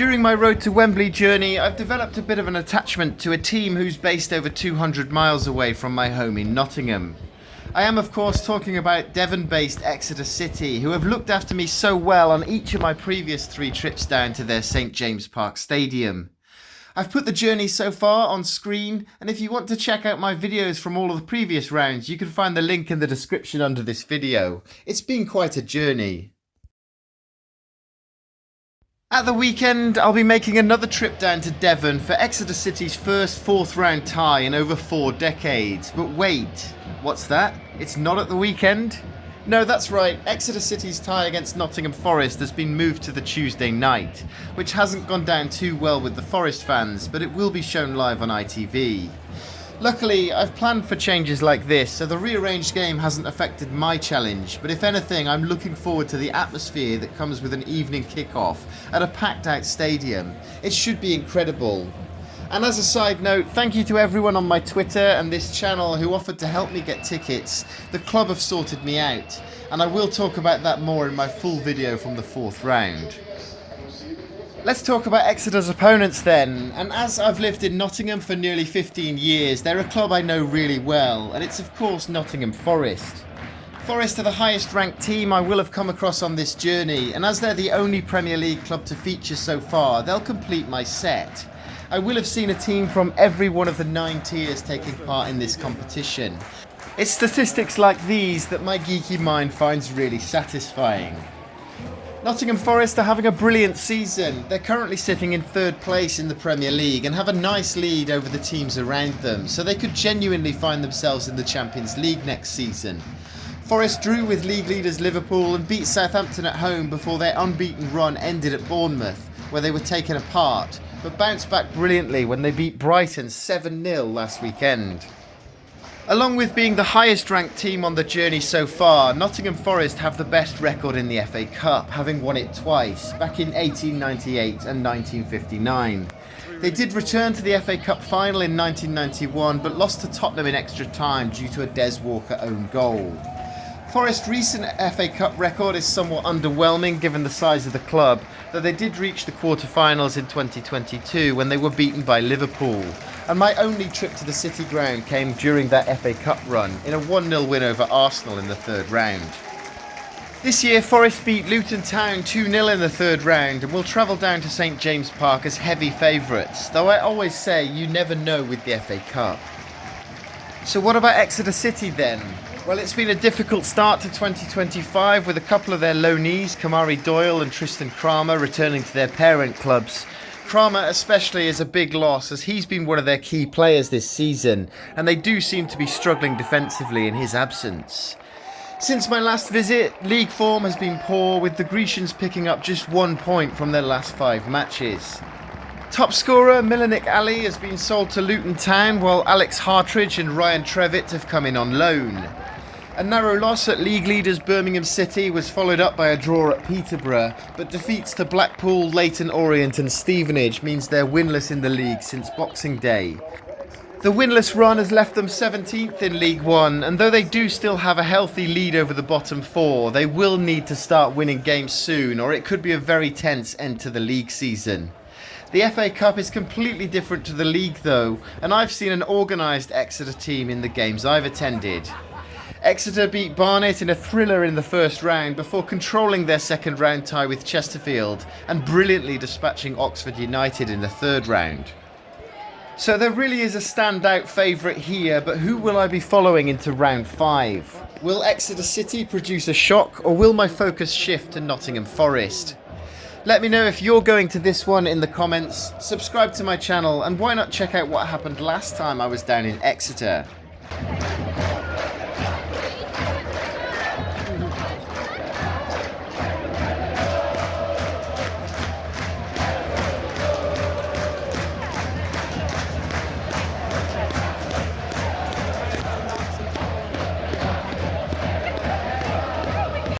During my Road to Wembley journey, I've developed a bit of an attachment to a team who's based over 200 miles away from my home in Nottingham. I am of course talking about Devon-based Exeter City, who have looked after me so well on each of my previous 3 trips down to their St James Park Stadium. I've put the journey so far on screen, and if you want to check out my videos from all of the previous rounds, you can find the link in the description under this video. It's been quite a journey. At the weekend, I'll be making another trip down to Devon for Exeter City's first 4th round tie in over 4 decades. But wait, what's that? It's not at the weekend? No, that's right, Exeter City's tie against Nottingham Forest has been moved to the Tuesday night, which hasn't gone down too well with the Forest fans, but it will be shown live on ITV. Luckily, I've planned for changes like this, so the rearranged game hasn't affected my challenge, but if anything, I'm looking forward to the atmosphere that comes with an evening kick-off at a packed-out stadium. It should be incredible. And as a side note, thank you to everyone on my Twitter and this channel who offered to help me get tickets. The club have sorted me out, and I will talk about that more in my full video from the 4th round. Let's talk about Exeter's opponents then, and as I've lived in Nottingham for nearly 15 years, they're a club I know really well, and it's of course Nottingham Forest. Forest are the highest ranked team I will have come across on this journey, and as they're the only Premier League club to feature so far, they'll complete my set. I will have seen a team from every one of the 9 tiers taking part in this competition. It's statistics like these that my geeky mind finds really satisfying. Nottingham Forest are having a brilliant season. They're currently sitting in 3rd place in the Premier League and have a nice lead over the teams around them, so they could genuinely find themselves in the Champions League next season. Forest drew with league leaders Liverpool and beat Southampton at home before their unbeaten run ended at Bournemouth, where they were taken apart, but bounced back brilliantly when they beat Brighton 7-0 last weekend. Along with being the highest ranked team on the journey so far, Nottingham Forest have the best record in the FA Cup, having won it twice, back in 1898 and 1959. They did return to the FA Cup final in 1991, but lost to Tottenham in extra time due to a Des Walker own goal. Forest's recent FA Cup record is somewhat underwhelming given the size of the club, though they did reach the quarter-finals in 2022 when they were beaten by Liverpool. And my only trip to the City ground came during that FA Cup run, in a 1-0 win over Arsenal in the 3rd round. This year, Forest beat Luton Town 2-0 in the 3rd round and will travel down to St James Park as heavy favourites, though I always say you never know with the FA Cup. So what about Exeter City then? Well, it's been a difficult start to 2025 with a couple of their loanees, Kamari Doyle and Tristan Kramer, returning to their parent clubs. Kramer especially is a big loss as he's been one of their key players this season, and they do seem to be struggling defensively in his absence. Since my last visit, league form has been poor, with the Grecians picking up just 1 point from their last 5 matches. Top scorer Milanik Ali has been sold to Luton Town, while Alex Hartridge and Ryan Trevitt have come in on loan. A narrow loss at league leaders Birmingham City was followed up by a draw at Peterborough, but defeats to Blackpool, Leyton Orient and Stevenage means they're winless in the league since Boxing Day. The winless run has left them 17th in League One, and though they do still have a healthy lead over the bottom 4, they will need to start winning games soon, or it could be a very tense end to the league season. The FA Cup is completely different to the league though, and I've seen an organised Exeter team in the games I've attended. Exeter beat Barnet in a thriller in the 1st round before controlling their 2nd round tie with Chesterfield and brilliantly dispatching Oxford United in the 3rd round. So there really is a standout favourite here, but who will I be following into round 5? Will Exeter City produce a shock, or will my focus shift to Nottingham Forest? Let me know if you're going to this one in the comments, subscribe to my channel, and why not check out what happened last time I was down in Exeter.